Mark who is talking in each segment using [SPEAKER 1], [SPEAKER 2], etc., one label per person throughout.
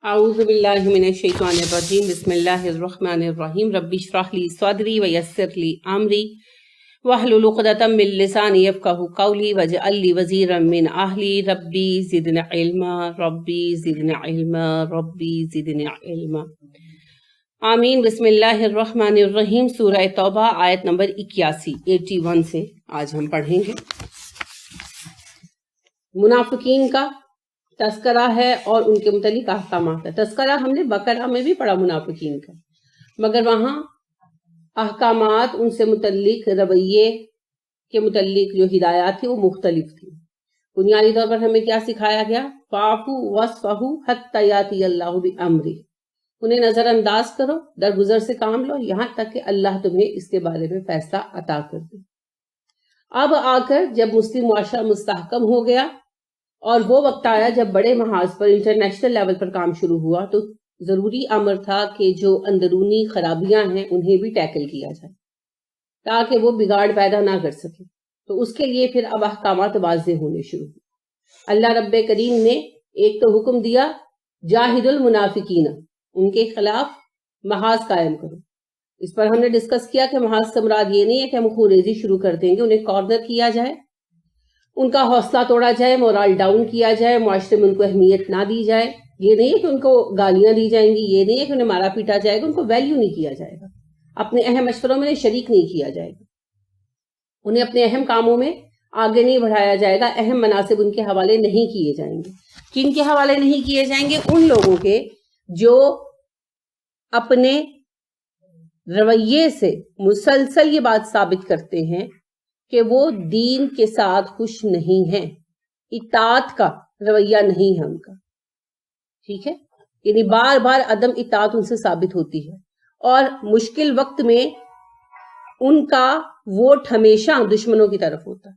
[SPEAKER 1] اعوذ باللہ من الشیطان الرجیم بسم اللہ الرحمن الرحیم رب اشرح لی صدری ویسر لی امری واحلل عقدۃ من لسانی یفقہوا قولی واجعل لی وزیرا من اہلی ربی زدنی علما ربی زدنی علما ربی زدنی علما آمین۔ بسم اللہ الرحمن الرحیم، سورہ توبہ آیت نمبر 81 سے آج ہم پڑھیں گے۔ منافقین کا تذکرہ ہے اور ان کے متعلق احکامات ہے۔ تذکرہ ہم نے بقرہ میں بھی پڑھا منافقین کا، مگر وہاں احکامات ان سے متعلق رویے کے متعلق جو ہدایات تھی وہ مختلف تھی۔ بنیادی طور پر ہمیں کیا سکھایا گیا؟ فاعفوا واصفحوا حتی یاتی اللہ بامرہ، انہیں نظر انداز کرو، درگزر سے کام لو یہاں تک کہ اللہ تمہیں اس کے بارے میں فیصلہ عطا کر دے۔ اب آ کر جب مسلم معاشرہ مستحکم ہو گیا اور وہ وقت آیا جب بڑے محاذ پر انٹرنیشنل لیول پر کام شروع ہوا، تو ضروری امر تھا کہ جو اندرونی خرابیاں ہیں انہیں بھی ٹیکل کیا جائے تاکہ وہ بگاڑ پیدا نہ کر سکے۔ تو اس کے لیے پھر اب احکامات واضح ہونے شروع ہوئے۔ اللہ رب کریم نے ایک تو حکم دیا جاہد المنافقین، ان کے خلاف محاذ قائم کرو۔ اس پر ہم نے ڈسکس کیا کہ محاذ سے مراد یہ نہیں ہے کہ ہم خوریزی شروع کر دیں گے، انہیں کارنر کیا جائے، ان کا حوصلہ توڑا جائے، مورال ڈاؤن کیا جائے، معاشرے میں ان کو اہمیت نہ دی جائے۔ یہ نہیں ہے کہ ان کو گالیاں دی جائیں گی، یہ نہیں ہے کہ انہیں مارا پیٹا جائے گا، ان کو ویلیو نہیں کیا جائے گا، اپنے اہم مشوروں میں شریک نہیں کیا جائے گا، انہیں اپنے اہم کاموں میں آگے نہیں بڑھایا جائے گا، اہم مناصب ان کے حوالے نہیں کیے جائیں گے۔ کن کے حوالے نہیں کیے جائیں گے؟ ان لوگوں کے جو اپنے رویے سے مسلسل یہ بات ثابت کرتے ہیں کہ وہ دین کے ساتھ خوش نہیں ہیں، اطاعت کا رویہ نہیں ہے ان کا، ٹھیک ہے، یعنی بار بار عدم اطاعت ان سے ثابت ہوتی ہے، اور مشکل وقت میں ان کا ووٹ ہمیشہ دشمنوں کی طرف ہوتا ہے۔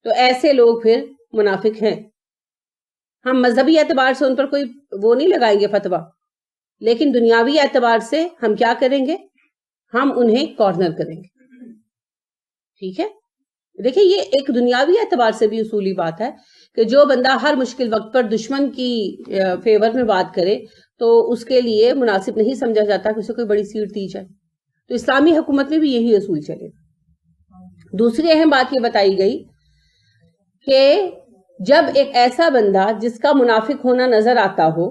[SPEAKER 1] تو ایسے لوگ پھر منافق ہیں۔ ہم مذہبی اعتبار سے ان پر کوئی وہ نہیں لگائیں گے فتویٰ، لیکن دنیاوی اعتبار سے ہم کیا کریں گے؟ ہم انہیں کارنر کریں گے، ٹھیک ہے۔ دیکھیں یہ ایک دنیاوی اعتبار سے بھی اصولی بات ہے کہ جو بندہ ہر مشکل وقت پر دشمن کی فیور میں بات کرے تو اس کے لیے مناسب نہیں سمجھا جاتا کہ اسے کوئی بڑی سیٹ دی جائے۔ تو اسلامی حکومت میں بھی یہی اصول چلے۔ دوسری اہم بات یہ بتائی گئی کہ جب ایک ایسا بندہ جس کا منافق ہونا نظر آتا ہو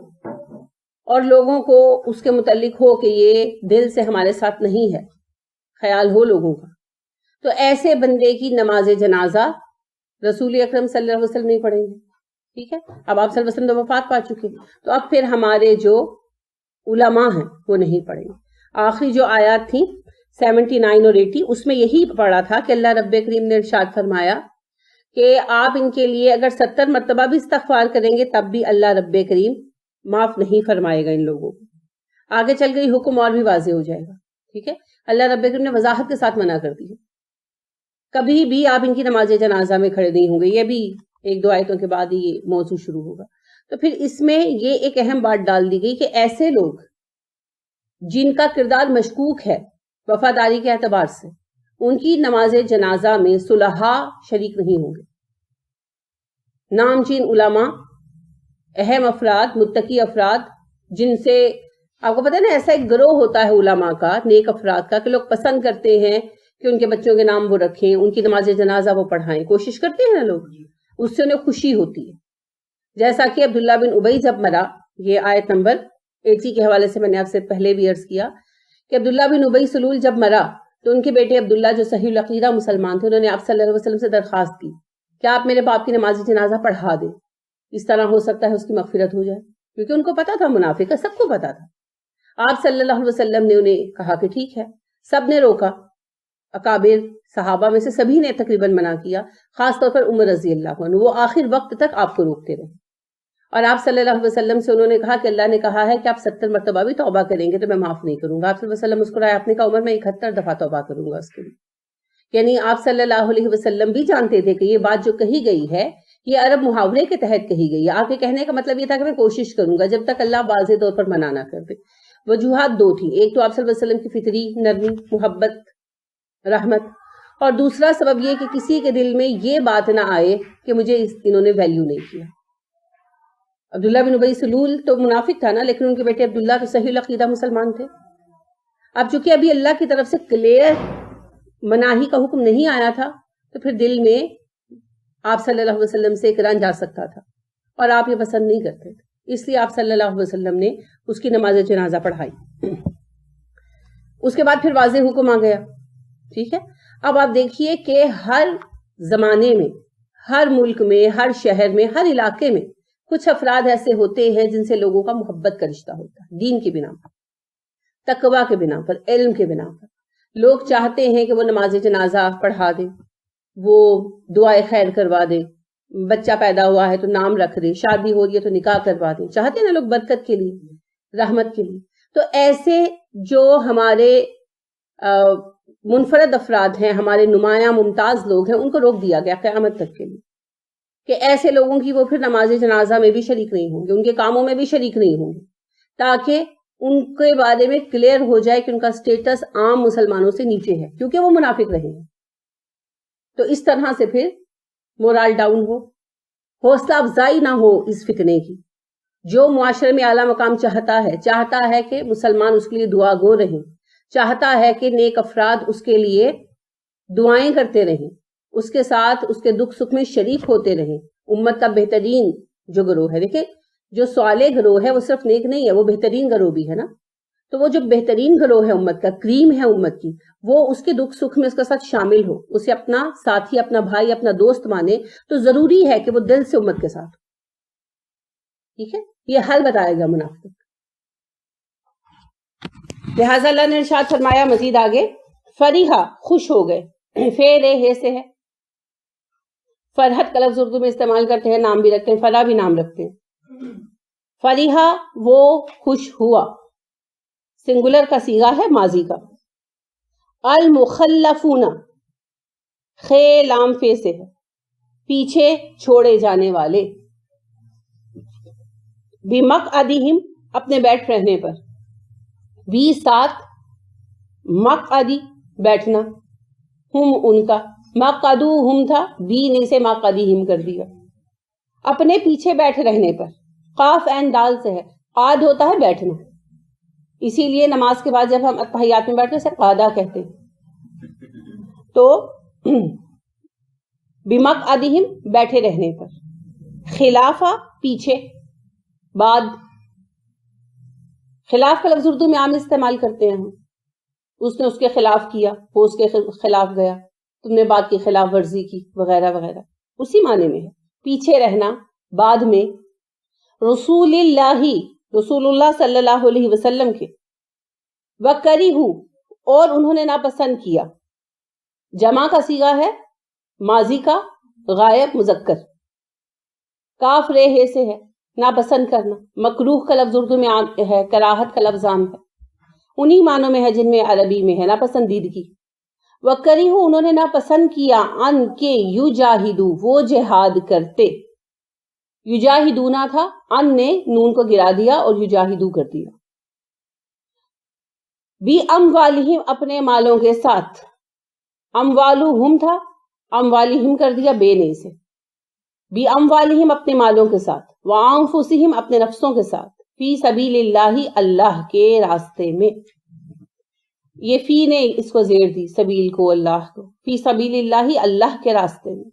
[SPEAKER 1] اور لوگوں کو اس کے متعلق ہو کہ یہ دل سے ہمارے ساتھ نہیں ہے، خیال ہو لوگوں کا، تو ایسے بندے کی نماز جنازہ رسول اکرم صلی اللہ علیہ وسلم نہیں پڑھیں گے، ٹھیک ہے۔ اب آپ صلی اللہ علیہ وسلم تو وفات پا چکے، تو اب پھر ہمارے جو علماء ہیں وہ نہیں پڑھیں گے۔ آخری جو آیات تھیں 79 اور 80، اس میں یہی پڑھا تھا کہ اللہ رب کریم نے ارشاد فرمایا کہ آپ ان کے لیے اگر 70 مرتبہ بھی استغفار کریں گے تب بھی اللہ رب کریم معاف نہیں فرمائے گا ان لوگوں کو۔ آگے چل گئی حکم اور بھی واضح ہو جائے گا، ٹھیک ہے۔ اللہ رب کریم نے وضاحت کے ساتھ منع کر دی ہے، کبھی بھی آپ ان کی نماز جنازہ میں کھڑے نہیں ہوں گے، یہ بھی 1-2 آیتوں کے بعد ہی یہ موضوع شروع ہوگا۔ تو پھر اس میں یہ ایک اہم بات ڈال دی گئی کہ ایسے لوگ جن کا کردار مشکوک ہے وفاداری کے اعتبار سے، ان کی نماز جنازہ میں صلحاء شریک نہیں ہوں گے۔ نامچین علماء، اہم افراد، متقی افراد، جن سے آپ کو پتہ ہے نا ایسا ایک گروہ ہوتا ہے علماء کا، نیک افراد کا، کہ لوگ پسند کرتے ہیں کہ ان کے بچوں کے نام وہ رکھیں، ان کی نماز جنازہ وہ پڑھائیں، کوشش کرتے ہیں نا لوگ، اس سے انہیں خوشی ہوتی ہے۔ جیسا کہ عبداللہ بن ابی جب مرا، یہ آیت نمبر 80 کے حوالے سے میں نے آپ سے پہلے بھی عرض کیا کہ عبداللہ بن ابی سلول جب مرا تو ان کے بیٹے عبداللہ جو صحیح العقیدہ مسلمان تھے، انہوں نے آپ صلی اللہ علیہ وسلم سے درخواست کی کہ آپ میرے باپ کی نماز جنازہ پڑھا دیں، اس طرح ہو سکتا ہے اس کی مغفرت ہو جائے، کیونکہ ان کو پتا تھا منافق ہے، سب کو پتا تھا۔ آپ صلی اللہ علیہ وسلم نے انہیں کہا کہ ٹھیک ہے، سب نے روکا، اکابر صحابہ میں سے سبھی نے تقریباً منع کیا، خاص طور پر عمر رضی اللہ عنہ، وہ آخر وقت تک آپ کو روکتے رہے، اور آپ صلی اللہ علیہ وسلم سے انہوں نے کہا کہ اللہ نے کہا ہے کہ آپ 70 مرتبہ بھی توبہ کریں گے تو میں معاف نہیں کروں گا۔ آپ صلی اللہ علیہ وسلم مسکرائے، آپ نے کہا عمر میں 71 دفعہ توبہ کروں گا اس کے لیے۔ یعنی آپ صلی اللہ علیہ وسلم بھی جانتے تھے کہ یہ بات جو کہی گئی ہے یہ عرب محاورے کے تحت کہی گئی ہے، آپ کے کہنے کا مطلب یہ تھا کہ میں کوشش کروں گا جب تک اللہ واضح طور پر منع نہ کر دے۔ وجوہات 2 تھیں، ایک تو آپ صلی اللہ علیہ وسلم کی فطری نرمی، محبت، رحمت، اور دوسرا سبب یہ کہ کسی کے دل میں یہ بات نہ آئے کہ مجھے انہوں نے ویلیو نہیں کیا۔ عبداللہ بن ابی سلول تو منافق تھا نا، لیکن ان کے بیٹے عبداللہ تو صحیح العقیدہ مسلمان تھے. اب چونکہ ابھی اللہ کی طرف سے کلیئر مناہی کا حکم نہیں آیا تھا، تو پھر دل میں آپ صلی اللہ علیہ وسلم سے ایک رنج آ سکتا تھا، اور آپ یہ پسند نہیں کرتے تھے، اس لیے آپ صلی اللہ علیہ وسلم نے اس کی نماز جنازہ پڑھائی. اس کے بعد پھر واضح حکم آ گیا. ٹھیک ہے. اب آپ دیکھیے کہ ہر زمانے میں، ہر ملک میں، ہر شہر میں، ہر علاقے میں کچھ افراد ایسے ہوتے ہیں جن سے لوگوں کا محبت کا رشتہ ہوتا ہے، دین کی بنا پر، تقویٰ کے بنا پر، علم کے بنا پر. لوگ چاہتے ہیں کہ وہ نماز جنازہ پڑھا دے، وہ دعائے خیر کروا دے، بچہ پیدا ہوا ہے تو نام رکھ دے، شادی ہو رہی ہے تو نکاح کروا دے. چاہتے ہیں نا لوگ برکت کے لیے، رحمت کے لیے. تو ایسے جو ہمارے منفرد افراد ہیں، ہمارے نمایاں ممتاز لوگ ہیں، ان کو روک دیا گیا قیامت تک کے لیے کہ ایسے لوگوں کی وہ پھر نماز جنازہ میں بھی شریک نہیں ہوں گے، ان کے کاموں میں بھی شریک نہیں ہوں گے، تاکہ ان کے بارے میں کلیئر ہو جائے کہ ان کا سٹیٹس عام مسلمانوں سے نیچے ہے، کیونکہ وہ منافق رہے ہیں. تو اس طرح سے پھر مورال ڈاؤن ہو، حوصلہ افزائی نہ ہو اس فتنے کی. جو معاشرے میں اعلیٰ مقام چاہتا ہے کہ مسلمان اس کے لیے دعا گو رہیں، چاہتا ہے کہ نیک افراد اس کے لیے دعائیں کرتے رہیں، اس کے ساتھ اس کے دکھ سکھ میں شریک ہوتے رہیں. امت کا بہترین جو گروہ ہے، دیکھیں جو صالح گروہ ہے وہ صرف نیک نہیں ہے، وہ بہترین گروہ بھی ہے نا. تو وہ جو بہترین گروہ ہے امت کا، کریم ہے امت کی، وہ اس کے دکھ سکھ میں اس کے ساتھ شامل ہو، اسے اپنا ساتھی، اپنا بھائی، اپنا دوست مانے. تو ضروری ہے کہ وہ دل سے امت کے ساتھ. ٹھیک ہے. یہ حل بتائے گا منافق. لہٰذا اللہ نے ارشاد فرمایا مزید آگے، فریحا خوش ہو گئے. فعل ہے سے ہے، فرحت کا لفظ اردو میں استعمال کرتے ہیں، نام بھی رکھتے ہیں، فرح بھی نام رکھتے ہیں. فریحا وہ خوش ہوا، سنگولر کا صیغہ ہے ماضی کا. المخلفون خے لام فے سے ہے، پیچھے چھوڑے جانے والے. بمقعدہم اپنے بیٹھ رہنے پر، بھی ساتھ، مقعدی بیٹھنا، ہم ان کا، مقعدو ہم تھا، بھی نے سے مقعدہم کر دیا، اپنے پیچھے بیٹھ رہنے پر. قاف عین دال سے ہے، قعد ہوتا ہے بیٹھنا، اسی لیے نماز کے بعد جب ہم اتحیات میں بیٹھتے ہیں اسے قعدہ کہتے ہیں. تو بمقعدہم بیٹھے رہنے پر، خلافہ پیچھے، بعد. خلاف کا لفظ اردو میں عام استعمال کرتے ہیں ہم، اس نے اس کے خلاف کیا، وہ اس کے خلاف گیا، تم نے بات کی خلاف ورزی کی، وغیرہ وغیرہ، اسی معنی میں ہے. پیچھے رہنا بعد میں. رسول اللہ صلی اللہ علیہ وسلم کے. وَكَرِهُ اور انہوں نے ناپسند کیا، جمع کا صیغہ ہے، ماضی کا، غائب مذکر. کاف رے سے ہے، ناپسند کرنا. مکروہ کا لفظ اردو میں ہے، کراہت کا لفظ عام ہے، انہی معنوں میں ہے جن میں عربی میں ہے ناپسندیدگی. وَكَرِهُ انہوں نے ناپسند کیا، ان کے یجاہدو وہ جہاد کرتے. یجاہدونا تھا، ان نے نون کو گرا دیا اور یجاہدو کر دیا. بی اموالہم اپنے مالوں کے ساتھ، اموالہم تھا، اموالہم کر دیا بے نے سے. بی اموالہم اپنے مالوں کے ساتھ، وانفسہم اپنے نفسوں کے ساتھ، فی سبیل اللہ اللہ کے راستے میں. یہ فی نے اس کو زیر دی، سبیل کو، اللہ کو. فی سبیل اللہ اللہ کے راستے میں.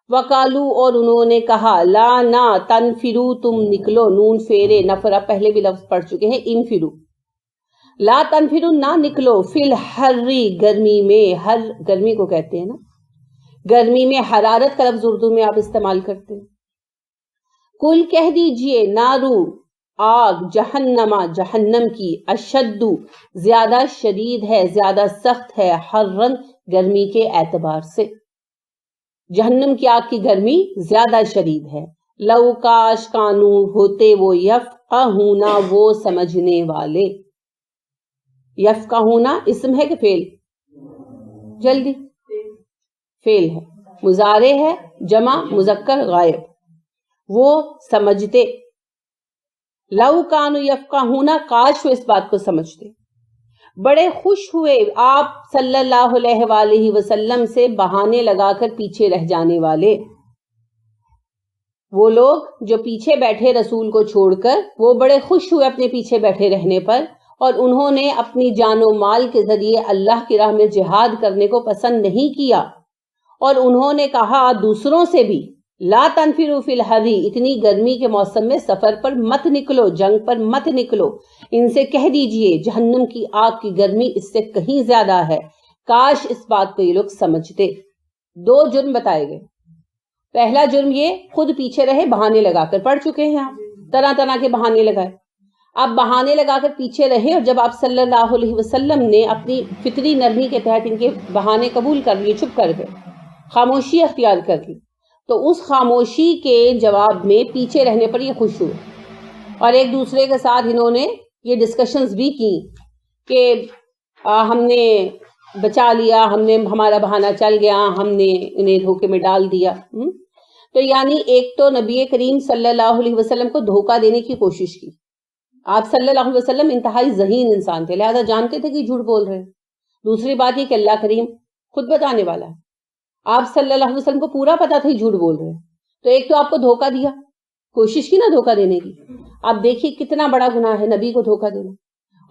[SPEAKER 1] وقالو اور انہوں نے کہا، لا نا تنفرو تم نکلو، نون فیرے نفرہ پہلے بھی لفظ پڑھ چکے ہیں، انفرو. لا تنفرو نہ نکلو، فی الحری گرمی میں، ہر گرمی کو کہتے ہیں نا، گرمی میں حرارت کا لفظ اردو میں آپ استعمال کرتے ہیں. کل کہہ دیجئے، نارو آگ، جہنما جہنم کی، اشد زیادہ شدید ہے، زیادہ سخت ہے، حرن گرمی کے اعتبار سے. جہنم کی آگ کی گرمی زیادہ شدید ہے. لو کاش کانو ہوتے وہ، یفقہون وہ سمجھنے والے. یفقہون اسم ہے کہ فعل؟ جلدی فعل ہے، مضارع ہے، جمع مذکر غائب. وہ سمجھتے. لو کانو یفقہون کاش وہ اس بات کو سمجھتے. بڑے خوش ہوئے آپ صلی اللہ علیہ وآلہ وسلم سے بہانے لگا کر پیچھے رہ جانے والے. وہ لوگ جو پیچھے بیٹھے رسول کو چھوڑ کر وہ بڑے خوش ہوئے اپنے پیچھے بیٹھے رہنے پر، اور انہوں نے اپنی جان و مال کے ذریعے اللہ کی راہ میں جہاد کرنے کو پسند نہیں کیا، اور انہوں نے کہا دوسروں سے بھی لا تنفروا فی الحر، اتنی گرمی کے موسم میں سفر پر مت نکلو، جنگ پر مت نکلو، ان سے کہہ دیجئے جہنم کی آگ کی گرمی اس سے کہیں زیادہ ہے۔ کاش اس بات کو یہ لوگ سمجھتے۔ 2 جرم بتائے گئے۔ پہلا جرم یہ خود پیچھے رہے، بہانے لگا کر، پڑھ چکے ہیں آپ، طرح طرح کے بہانے لگائے، آپ بہانے لگا کر پیچھے رہے، اور جب آپ صلی اللہ علیہ وسلم نے اپنی فطری نرمی کے تحت ان کے بہانے قبول کر لیے، چپ کر گئے، خاموشی اختیار کر لی، تو اس خاموشی کے جواب میں پیچھے رہنے پر یہ خوش ہوئے، اور ایک دوسرے کے ساتھ انہوں نے یہ ڈسکشنز بھی کی کہ ہم نے بچا لیا، ہمارا بہانہ چل گیا، ہم نے انہیں دھوکے میں ڈال دیا۔ تو یعنی ایک تو نبی کریم صلی اللہ علیہ وسلم کو دھوکہ دینے کی کوشش کی۔ آپ صلی اللہ علیہ وسلم انتہائی ذہین انسان تھے، لہذا جانتے تھے کہ جھوٹ بول رہے ہیں۔ دوسری بات یہ کہ اللہ کریم خود بتانے والا ہے، آپ صلی اللہ علیہ وسلم کو پورا پتا تھا جھوٹ بول رہے ہیں، تو ایک تو آپ کو دھوکہ دیا، کوشش کی نا دھوکہ دینے کی۔ آپ دیکھیے کتنا بڑا گناہ ہے نبی کو دھوکہ دینا۔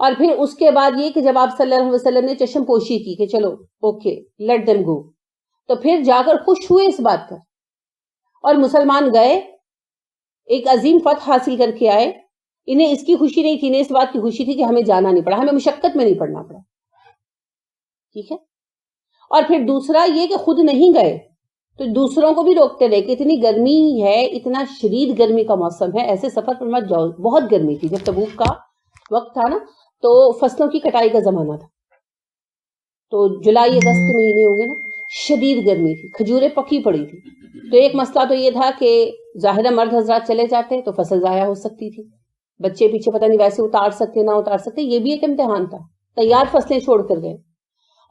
[SPEAKER 1] اور پھر اس کے بعد یہ کہ جب آپ صلی اللہ علیہ وسلم نے چشم پوشی کی کہ چلو اوکے لیٹ دیم گو، تو پھر جا کر خوش ہوئے اس بات پر، اور مسلمان گئے، ایک عظیم فتح حاصل کر کے آئے۔ انہیں اس کی خوشی نہیں تھی، انہیں اس بات کی خوشی تھی کہ ہمیں جانا نہیں پڑا، ہمیں مشقت میں نہیں پڑنا پڑا، ٹھیک ہے۔ اور پھر دوسرا یہ کہ خود نہیں گئے تو دوسروں کو بھی روکتے رہے کہ اتنی گرمی ہے، اتنا شدید گرمی کا موسم ہے، ایسے سفر پر مت جاؤ۔ بہت گرمی تھی، جب تبوک کا وقت تھا نا تو فصلوں کی کٹائی کا زمانہ تھا، تو جولائی اگست کے مہینے ہوں گے نا، شدید گرمی تھی، کھجوریں پکی پڑی تھی۔ تو ایک مسئلہ تو یہ تھا کہ ظاہرہ مرد حضرات چلے جاتے تو فصل ضائع ہو سکتی تھی، بچے پیچھے پتہ نہیں ویسے اتار سکتے نہ اتار سکتے، یہ بھی ایک امتحان تھا، تیار فصلیں چھوڑ کر گئے۔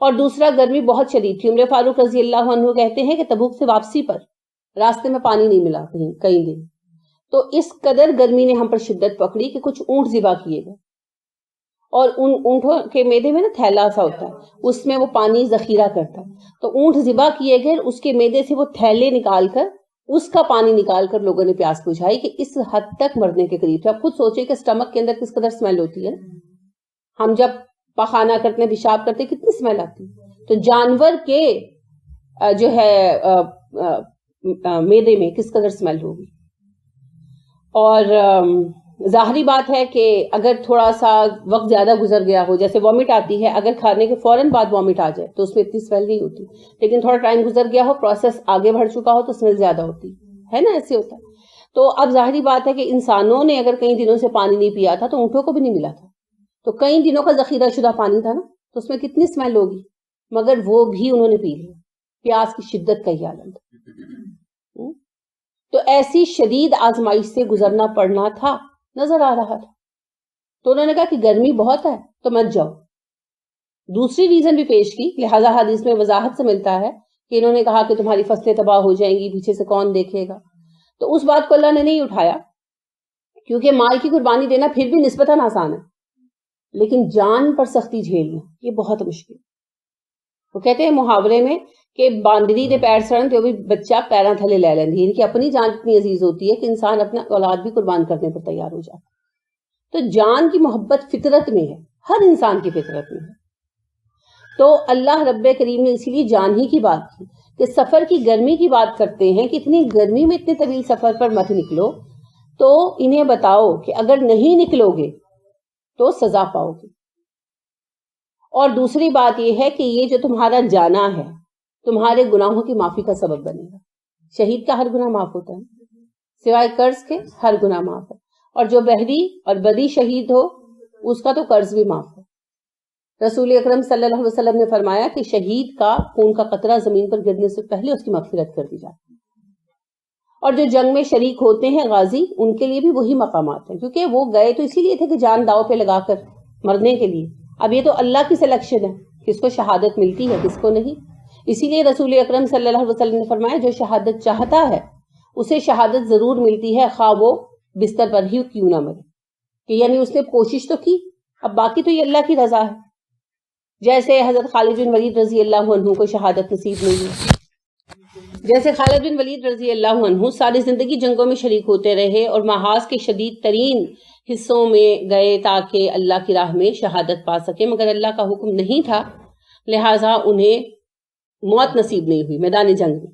[SPEAKER 1] اور دوسرا گرمی بہت شدید تھی۔ عمر فاروق رضی اللہ عنہ کہتے ہیں کہ تبوک سے واپسی پر راستے میں پانی نہیں ملا کئی دن، تو اس قدر گرمی نے ہم پر شدت پکڑی کہ کچھ اونٹ ذبح کیے گئے، اور ان اونٹوں کے میدے میں نا تھیلا سا ہوتا ہے، اس میں وہ پانی ذخیرہ کرتا ہے، تو اونٹ ذبح کیے گئے، اس کے میدے سے وہ تھیلے نکال کر اس کا پانی نکال کر لوگوں نے پیاس بجھائی کہ اس حد تک مرنے کے قریب تھے۔ آپ خود سوچیں کہ اسٹمک کے اندر کس قدر اسمیل ہوتی ہے، ہم جب پخانہ کرتے پیشاب کرتے کتنی اسمیل آتی ہے، تو جانور کے جو ہے میدے میں کس قدر اسمیل ہوگی۔ اور ظاہری بات ہے کہ اگر تھوڑا سا وقت زیادہ گزر گیا ہو، جیسے وامٹ آتی ہے، اگر کھانے کے فوراً بعد وامٹ آ جائے تو اس میں اتنی اسمیل نہیں ہوتی، لیکن تھوڑا ٹائم گزر گیا ہو، پروسیس آگے بڑھ چکا ہو تو اسمیل زیادہ ہوتی ہے نا، ایسے ہوتا ہے۔ تو اب ظاہری بات ہے کہ انسانوں نے اگر کئی دنوں سے پانی نہیں پیا تھا تو اونٹوں کو بھی نہیں ملا تھا، تو کئی دنوں کا ذخیرہ شدہ پانی تھا نا، تو اس میں کتنی اسمیل ہوگی، مگر وہ بھی انہوں نے پی لیا، پیاس کی شدت کا یہ عالم تھا۔ تو ایسی شدید آزمائش سے گزرنا پڑنا تھا، نظر آ رہا تھا، تو انہوں نے کہا کہ گرمی بہت ہے تو مت جاؤ۔ دوسری ریزن بھی پیش کی، لہذا حدیث میں وضاحت سے ملتا ہے کہ انہوں نے کہا کہ تمہاری فصلیں تباہ ہو جائیں گی، پیچھے سے کون دیکھے گا، تو اس بات کو اللہ نے نہیں اٹھایا، کیونکہ مال کی قربانی دینا پھر بھی نسبتاً آسان ہے، لیکن جان پر سختی جھیلنا یہ بہت مشکل۔ وہ کہتے ہیں محاورے میں کہ باندری دے پیر سڑن تو بھی بچہ پیراں تھلے لے لیندی، یعنی کہ اپنی جان اتنی عزیز ہوتی ہے کہ انسان اپنا اولاد بھی قربان کرنے پر تیار ہو جاتا ہے۔ تو جان کی محبت فطرت میں ہے، ہر انسان کی فطرت میں ہے۔ تو اللہ رب کریم نے اسی لیے جان ہی کی بات کی کہ سفر کی گرمی کی بات کرتے ہیں کہ اتنی گرمی میں اتنے طویل سفر پر مت نکلو، تو انہیں بتاؤ کہ اگر نہیں نکلو گے تو سزا پاؤ گے۔ اور دوسری بات یہ ہے کہ یہ جو تمہارا جانا ہے تمہارے گناہوں کی معافی کا سبب بنے گا۔ شہید کا ہر گناہ معاف ہوتا ہے، سوائے قرض کے ہر گناہ معاف ہے، اور جو بحری اور بدی شہید ہو اس کا تو قرض بھی معاف ہے۔ رسول اکرم صلی اللہ علیہ وسلم نے فرمایا کہ شہید کا خون کا قطرہ زمین پر گرنے سے پہلے اس کی مغفرت کر دی جاتی ہے، اور جو جنگ میں شریک ہوتے ہیں غازی، ان کے لیے بھی وہی مقامات ہیں، کیونکہ وہ گئے تو اسی لیے تھے کہ جان داؤ پہ لگا کر مرنے کے لیے۔ اب یہ تو اللہ کی سلیکشن ہے، کس کو شہادت ملتی ہے کس کو نہیں۔ اسی لیے رسول اکرم صلی اللہ علیہ وسلم نے فرمایا جو شہادت چاہتا ہے اسے شہادت ضرور ملتی ہے، خواہ وہ بستر پر ہی کیوں نہ مرے، کہ یعنی اس نے کوشش تو کی، اب باقی تو یہ اللہ کی رضا ہے۔ جیسے حضرت خالد بن ولید رضی اللہ عنہ کو شہادت نصیب نہیں ہوئی، جیسے خالد بن ولید رضی اللہ عنہ ساری زندگی جنگوں میں شریک ہوتے رہے اور محاذ کے شدید ترین حصوں میں گئے تاکہ اللہ کی راہ میں شہادت پا سکے، مگر اللہ کا حکم نہیں تھا، لہٰذا انہیں موت نصیب نہیں ہوئی میدان جنگ میں،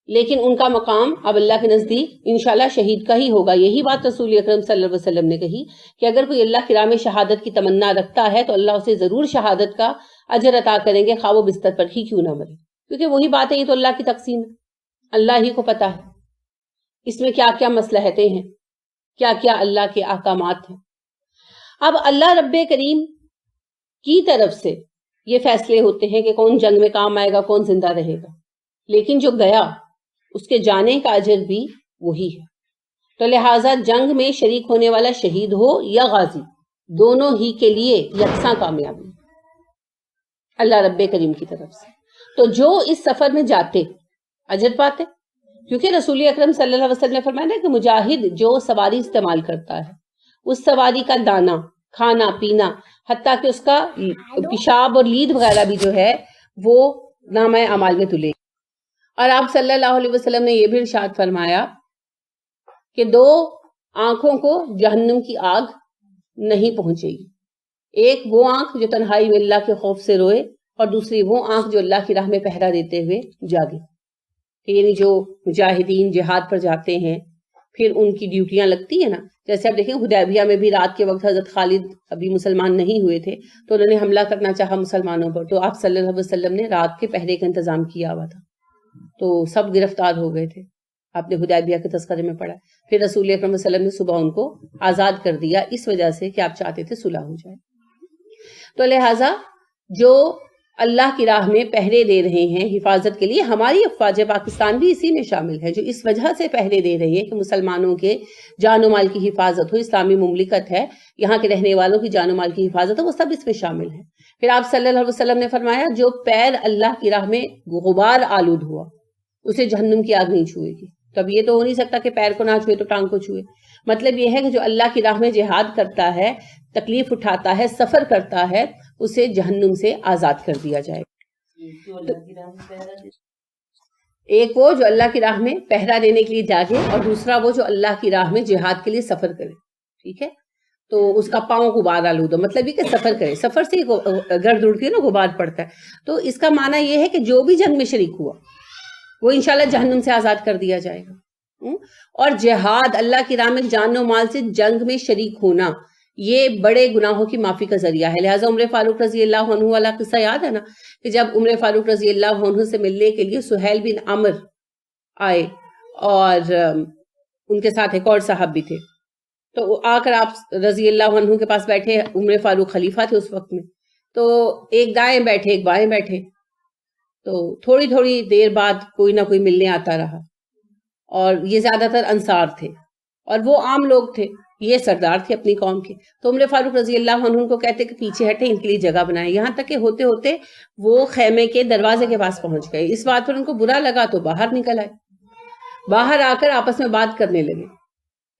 [SPEAKER 1] لیکن ان کا مقام اب اللہ کے نزدیک انشاءاللہ شہید کا ہی ہوگا۔ یہی بات رسول اکرم صلی اللہ علیہ وسلم نے کہی کہ اگر کوئی اللہ کی راہ میں شہادت کی تمنا رکھتا ہے تو اللہ اسے ضرور شہادت کا اجر عطا کریں گے، خواہ وہ بستر پر ہی کیوں نہ مرے، کیونکہ وہی بات ہے، یہ تو اللہ کی تقسیم ہے، اللہ ہی کو پتہ ہے اس میں کیا کیا مصلحتیں ہیں، کیا کیا اللہ کے احکامات ہیں۔ اب اللہ رب کریم کی طرف سے یہ فیصلے ہوتے ہیں کہ کون جنگ میں کام آئے گا، کون زندہ رہے گا، لیکن جو گیا اس کے جانے کا اجر بھی وہی ہے۔ تو لہٰذا جنگ میں شریک ہونے والا شہید ہو یا غازی، دونوں ہی کے لیے یکساں کامیابی اللہ رب کریم کی طرف سے۔ تو جو اس سفر میں جاتے اجر پاتے، کیونکہ رسول اکرم صلی اللہ علیہ وسلم نے فرمایا نا کہ مجاہد جو سواری استعمال کرتا ہے اس سواری کا دانا، کھانا پینا، حتیٰ کہ اس کا پیشاب اور لید وغیرہ بھی جو ہے وہ نامہ اعمال میں تلے۔ اور آپ صلی اللہ علیہ وسلم نے یہ بھی ارشاد فرمایا کہ دو آنکھوں کو جہنم کی آگ نہیں پہنچے گی، ایک وہ آنکھ جو تنہائی میں اللہ کے خوف سے روئے، اور دوسری وہ آنکھ جو اللہ کی راہ میں پہرا دیتے ہوئے جاگے۔ کہ یعنی جو مجاہدین جہاد پر جاتے ہیں پھر ان کی ڈیوٹیاں لگتی ہیں نا، جیسے آپ دیکھیں حدیبیہ میں بھی رات کے وقت حضرت خالد ابھی مسلمان نہیں ہوئے تھے تو انہوں نے حملہ کرنا چاہا مسلمانوں پر، تو آپ صلی اللہ علیہ وسلم نے رات کے پہرے کا انتظام کیا ہوا تھا، تو سب گرفتار ہو گئے تھے، آپ نے حدیبیہ کے تذکرے میں پڑھا۔ پھر رسول اکرم صلی اللہ علیہ وسلم نے صبح ان کو آزاد کر دیا، اس وجہ سے کہ آپ چاہتے تھے صلح ہو جائے۔ تو لہٰذا جو اللہ کی راہ میں پہرے دے رہے ہیں حفاظت کے لیے، ہماری افواج پاکستان بھی اسی میں شامل ہے، جو اس وجہ سے پہرے دے رہی ہے کہ مسلمانوں کے جان و مال کی حفاظت ہو، اسلامی مملکت ہے، یہاں کے رہنے والوں کی جان و مال کی حفاظت ہو، وہ سب اس میں شامل ہے۔ پھر آپ صلی اللہ علیہ وسلم نے فرمایا جو پیر اللہ کی راہ میں غبار آلود ہوا اسے جہنم کی آگ نہیں چھوئے گی۔ تو اب یہ تو ہو نہیں سکتا کہ پیر کو نہ چھوئے تو ٹانگ کو چھوئے، مطلب یہ ہے کہ جو اللہ کی راہ میں جہاد کرتا ہے، تکلیف اٹھاتا ہے، سفر کرتا ہے، اسے جہنم سے آزاد کر دیا جائے۔ ایک وہ جو اللہ کی راہ میں پہرا دینے کے لیے جاگے، اور دوسرا وہ جو اللہ کی راہ میں جہاد کے لیے سفر کرے، ٹھیک ہے؟ تو اس کا پاؤں غبار آلود ہو، مطلب یہ کہ سفر کرے، سفر سے گرد اڑتی ہے نا، غبار پڑتا ہے، تو اس کا معنی یہ ہے کہ جو بھی جنگ میں شریک ہوا وہ انشاءاللہ جہنم سے آزاد کر دیا جائے گا۔ اور جہاد اللہ کی راہ میں جان و مال سے جنگ میں شریک ہونا یہ بڑے گناہوں کی معافی کا ذریعہ ہے۔ لہٰذا عمر فاروق رضی اللہ عنہ والا قصہ یاد ہے نا، کہ جب عمر فاروق رضی اللہ عنہ سے ملنے کے لیے سہیل بن عمر آئے اور ان کے ساتھ ایک اور صاحب بھی تھے، تو آ کر آپ رضی اللہ عنہ کے پاس بیٹھے، عمر فاروق خلیفہ تھے اس وقت میں، تو ایک دائیں بیٹھے ایک بائیں بیٹھے، تو تھوڑی تھوڑی دیر بعد کوئی نہ کوئی ملنے آتا رہا، اور یہ زیادہ تر انصار تھے اور وہ عام لوگ تھے، یہ سردار تھے اپنی قوم کے۔ تو عمر فاروق رضی اللہ عنہ کو کہتے کہ پیچھے ہٹے، ان کے لیے جگہ بنائیں، یہاں تک کہ ہوتے ہوتے وہ خیمے کے دروازے کے پاس پہنچ گئے۔ اس بات پر ان کو برا لگا تو باہر نکل آئے، باہر آ کر آپس میں بات کرنے لگے۔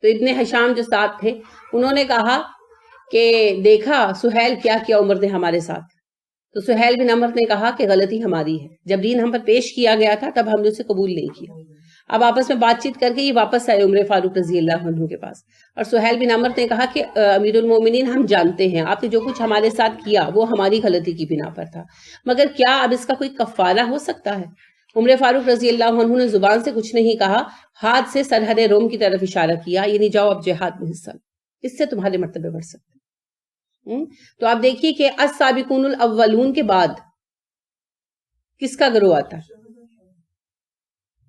[SPEAKER 1] تو ابن حشام جو ساتھ تھے انہوں نے کہا کہ دیکھا سہیل کیا کیا عمر نے ہمارے ساتھ۔ تو سہیل بن عمر نے کہا کہ غلطی ہماری ہے، جب دین ہم پر پیش کیا گیا تھا تب ہم نے اسے قبول نہیں کیا۔ اب آپس میں بات چیت کر کے یہ واپس آئے عمر فاروق رضی اللہ عنہ کے پاس، اور سہیل بن عمر نے کہا کہ امیر المومنین ہم جانتے ہیں آپ نے جو کچھ ہمارے ساتھ کیا وہ ہماری غلطی کی بنا پر تھا، مگر کیا اب اس کا کوئی کفارہ ہو سکتا ہے؟ عمر فاروق رضی اللہ عنہ نے زبان سے کچھ نہیں کہا، ہاتھ سے سرحد روم کی طرف اشارہ کیا، یعنی جاؤ اب جہاد میں حصہ، اس سے تمہارے مرتبے بڑھ سکتے۔ تو آپ دیکھیے کہ السابقون الاولون کے بعد کس کا گروہ آتا ہے؟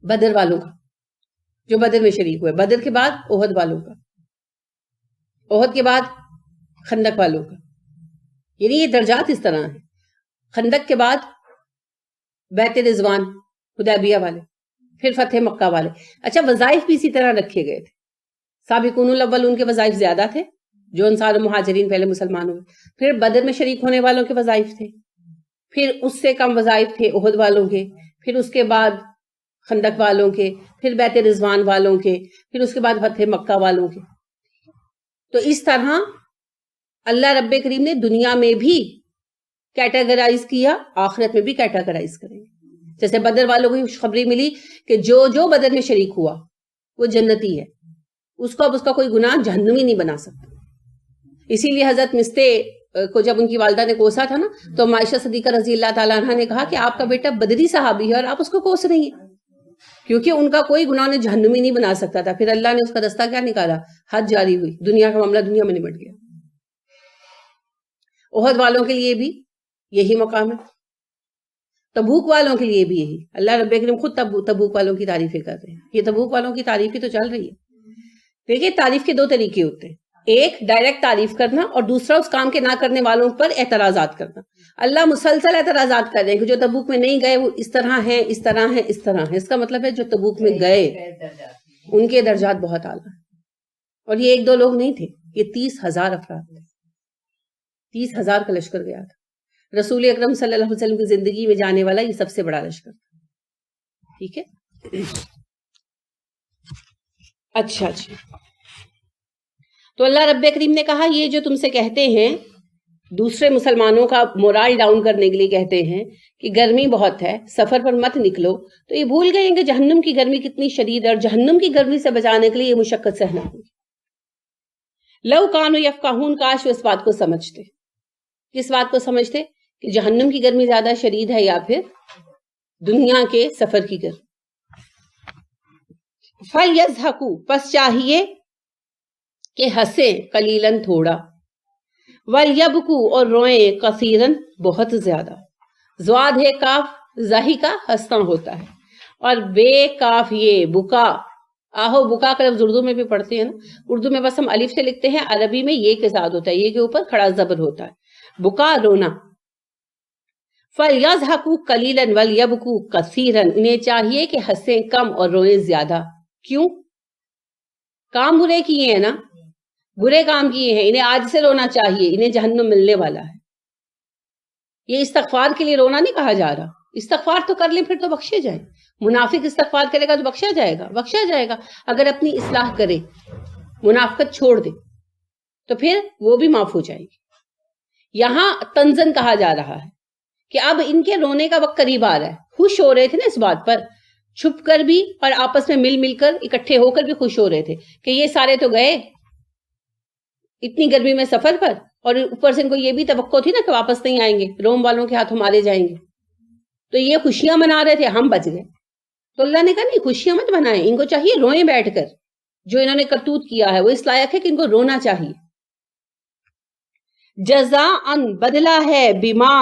[SPEAKER 1] بدر والوں کا، جو بدر میں شریک ہوئے۔ بدر کے بعد احد والوں کا، احد کے بعد خندق والوں کا، یعنی یہ درجات اس طرح ہیں۔ خندق کے بعد بیعت رضوان، حدیبیہ والے، پھر فتح مکہ والے۔ اچھا وظائف بھی اسی طرح رکھے گئے تھے، سابقون الاولون کے وظائف زیادہ تھے، جو انصار و مہاجرین پہلے مسلمان ہوئے، پھر بدر میں شریک ہونے والوں کے وظائف تھے، پھر اس سے کم وظائف تھے احد والوں کے، پھر اس کے بعد خندق والوں کے، پھر بیعت رضوان والوں کے، پھر اس کے بعد فتح مکہ والوں کے۔ تو اس طرح اللہ رب کریم نے دنیا میں بھی کیٹیگرائز کیا، آخرت میں بھی کیٹیگرائز کریں گے۔ جیسے بدر والوں کو خوشخبری ملی کہ جو بدر میں شریک ہوا وہ جنتی ہے، اس کو اب اس کا کوئی گناہ جہنمی نہیں بنا سکتا. اسی لیے حضرت مستے کو جب ان کی والدہ نے کوسا تھا نا تو عائشہ صدیقہ رضی اللہ تعالیٰ عنہ نے کہا کہ آپ کا بیٹا بدری صحابی ہے اور آپ اس کو کوس رہی ہیں، کیونکہ ان کا کوئی گناہ انہیں جہنمی نہیں بنا سکتا تھا. پھر اللہ نے اس کا دستہ کیا نکالا؟ حد جاری ہوئی، دنیا کا معاملہ دنیا میں نمٹ گیا. احد والوں کے لیے بھی یہی مقام ہے، تبوک والوں کے لیے بھی یہی. اللہ رب کریم خود تبوک والوں کی تعریفیں کر رہے ہیں. یہ تبوک والوں کی تعریفیں تو چل رہی ہے. دیکھیے تعریف کے دو طریقے ہوتے ہیں، ایک ڈائریکٹ تعریف کرنا اور دوسرا اس کام کے نہ کرنے والوں پر اعتراضات کرنا. اللہ مسلسل اعتراضات کر رہے ہیں کہ جو تبوک میں نہیں گئے وہ اس طرح ہیں، اس طرح ہیں، اس طرح ہیں. اس کا مطلب ہے جو تبوک میں گئے ان کے درجات بہت اعلیٰ ہیں. اور یہ ایک دو لوگ نہیں تھے، یہ 30,000 افراد تھے. 30,000 کا لشکر گیا تھا. رسول اکرم صلی اللہ علیہ وسلم کی زندگی میں جانے والا یہ سب سے بڑا لشکر تھا. ٹھیک ہے. اچھا جی، تو اللہ رب کریم نے کہا یہ جو تم سے کہتے ہیں، دوسرے مسلمانوں کا مورال ڈاؤن کرنے کے لیے کہتے ہیں کہ گرمی بہت ہے، سفر پر مت نکلو، تو یہ بھول گئے ہیں کہ جہنم کی گرمی کتنی شدید ہے اور جہنم کی گرمی سے بچانے کے لیے یہ مشقت سہنا ہوگی. لو کانوا یفقہون، کاش وہ اس بات کو سمجھتے. کس بات کو سمجھتے؟ کہ جہنم کی گرمی زیادہ شدید ہے یا پھر دنیا کے سفر کی گرمی. فَلْيَضْحَكُوا، پس چاہیے کہ ہنسیں قلیلاً تھوڑا، وَلْيَبْكُوا اور روئیں کثیراً بہت زیادہ. زواد ہے کاف، زاہی کا ہنسنا ہوتا ہے، اور بے کاف یہ بکا. آہو بکا کا لفظ اردو میں بھی پڑھتے ہیں نا، اردو میں بس ہم الف سے لکھتے ہیں، عربی میں یہ کے ساتھ ہوتا ہے، یہ کے اوپر کھڑا زبر ہوتا ہے، بکا رونا. فَلْيَضْحَكُوا قَلِيلًا وَلْيَبْكُوا كَثِيرًا، انہیں چاہیے کہ ہنسیں کم اور روئیں زیادہ. کیوں؟ کام برے کیے ہیں نا، برے کام کیے ہیں، انہیں آج سے رونا چاہیے، انہیں جہنم ملنے والا ہے. یہ استغفار کے لیے رونا نہیں کہا جا رہا. استغفار تو کر لیں پھر تو بخشے جائیں. منافق استغفار کرے گا تو بخشا جائے گا، بخشا جائے گا. اگر اپنی اصلاح کرے، منافقت چھوڑ دے تو پھر وہ بھی معاف ہو جائے گی. یہاں تنزن کہا جا رہا ہے کہ اب ان کے رونے کا وقت قریب آ رہا ہے. خوش ہو رہے تھے نا اس بات پر، چھپ کر بھی اور آپس میں مل کر اکٹھے ہو کر بھی خوش ہو رہے تھے کہ یہ سارے تو گئے اتنی گرمی میں سفر پر، اور اوپر سے ان کو یہ بھی توقع تھی نا کہ واپس نہیں آئیں گے، روم والوں کے ہاتھوں مارے جائیں گے. تو یہ خوشیاں منا رہے تھے، ہم بچ گئے. تو اللہ نے کہا نہیں، خوشیاں مت منائیں، ان کو چاہیے روئیں بیٹھ کر. جو انہوں نے کرتوت کیا ہے وہ اس لائق ہے کہ ان کو رونا چاہیے. جزاءً، بدلہ ہے، بما،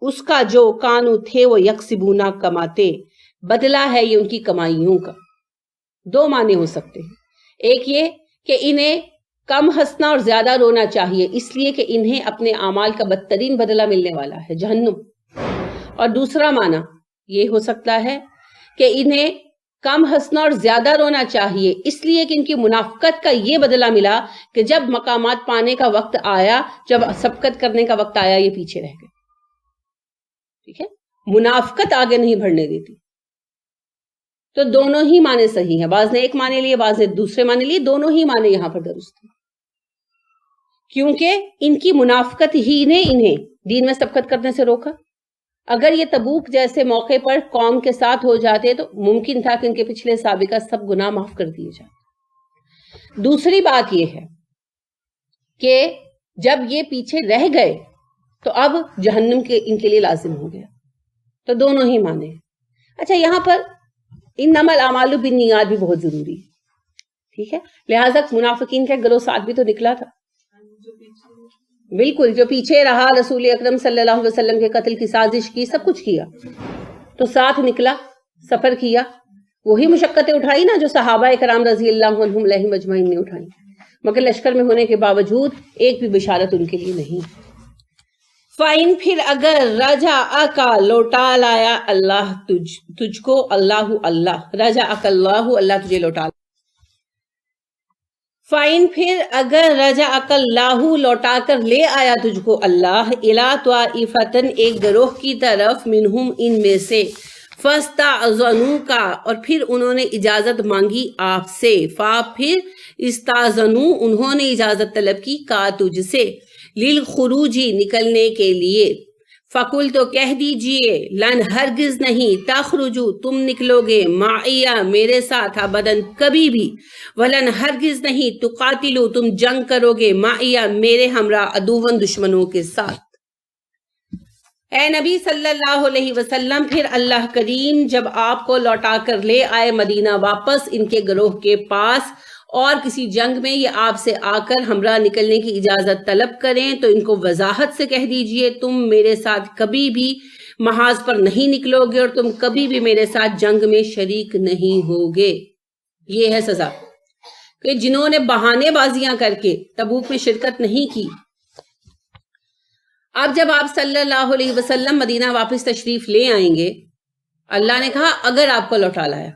[SPEAKER 1] اس کا جو کانو تھے وہ یکسبونا، کماتے. بدلہ ہے یہ ان کی کمائیوں کا. دو معنی ہو سکتے ہیں. ایک یہ کہ انہیں کم ہنسنا اور زیادہ رونا چاہیے اس لیے کہ انہیں اپنے اعمال کا بدترین بدلہ ملنے والا ہے، جہنم. اور دوسرا معنی یہ ہو سکتا ہے کہ انہیں کم ہنسنا اور زیادہ رونا چاہیے اس لیے کہ ان کی منافقت کا یہ بدلہ ملا کہ جب مقامات پانے کا وقت آیا، جب سبقت کرنے کا وقت آیا، یہ پیچھے رہ گئے. ٹھیک ہے، منافقت آگے نہیں بڑھنے دیتی. تو دونوں ہی معنی صحیح ہیں. بعض نے ایک معنی لیے، بعض نے دوسرے معنی لیے. دونوں ہی معنی یہاں پر درست ہیں، کیونکہ ان کی منافقت ہی نے انہیں دین میں سبقت کرنے سے روکا. اگر یہ تبوک جیسے موقع پر قوم کے ساتھ ہو جاتے تو ممکن تھا کہ ان کے پچھلے سابقہ سب گناہ معاف کر دیے جاتے. دوسری بات یہ ہے کہ جب یہ پیچھے رہ گئے تو اب جہنم کے ان کے لیے لازم ہو گیا. تو دونوں ہی معنی ہیں. اچھا، یہاں پر انما الاعمال بالنیات بھی بہت ضروری ہے. ٹھیک ہے، لہٰذا منافقین کا گروہ ساتھ بھی تو نکلا تھا. بالکل، جو پیچھے رہا، رسول اکرم صلی اللہ علیہ وسلم کے قتل کی سازش کی، سب کچھ کیا، تو ساتھ نکلا، سفر کیا. وہی مشقتیں اٹھائی نا جو صحابہ کرام رضی اللہ عنہم علیہم اجمعین نے اٹھائی، مگر لشکر میں ہونے کے باوجود ایک بھی بشارت ان کے لیے نہیں. فائن، پھر اگر رجعک، لوٹا لایا اللہ تجھ کو، اللہ رجعک اللہ، اللہ تجھے لوٹا. فائن، پھر اگر رجعک اللہ، لوٹا کر لے آیا تجھ کو اللہ، الی طائفتن، ایک گروہ کی طرف، منہم، ان میں سے، فاستأذنوک، اور پھر انہوں نے اجازت مانگی آپ سے، پھر استاذنو، انہوں نے اجازت طلب کی، کا تجھ سے، للخروج، نکلنے کے لیے، فقل تو کہہ دیجئے لن ہرگز نہیں تخرجو تم نکلو گے معیہ میرے ساتھ ابدن کبھی بھی ولن ہرگز نہیں تقاتلو تم جنگ کرو گے معیہ میرے ہمراہ عدوون دشمنوں کے ساتھ۔ اے نبی صلی اللہ علیہ وسلم پھر اللہ کریم جب آپ کو لوٹا کر لے آئے مدینہ واپس ان کے گروہ کے پاس اور کسی جنگ میں یہ آپ سے آ کر ہمراہ نکلنے کی اجازت طلب کریں تو ان کو وضاحت سے کہہ دیجئے تم میرے ساتھ کبھی بھی محاذ پر نہیں نکلو گے اور تم کبھی بھی میرے ساتھ جنگ میں شریک نہیں ہوگے۔ یہ ہے سزا کہ جنہوں نے بہانے بازیاں کر کے تبوک میں شرکت نہیں کی۔ اب جب آپ صلی اللہ علیہ وسلم مدینہ واپس تشریف لے آئیں گے، اللہ نے کہا اگر آپ کو لوٹا لایا،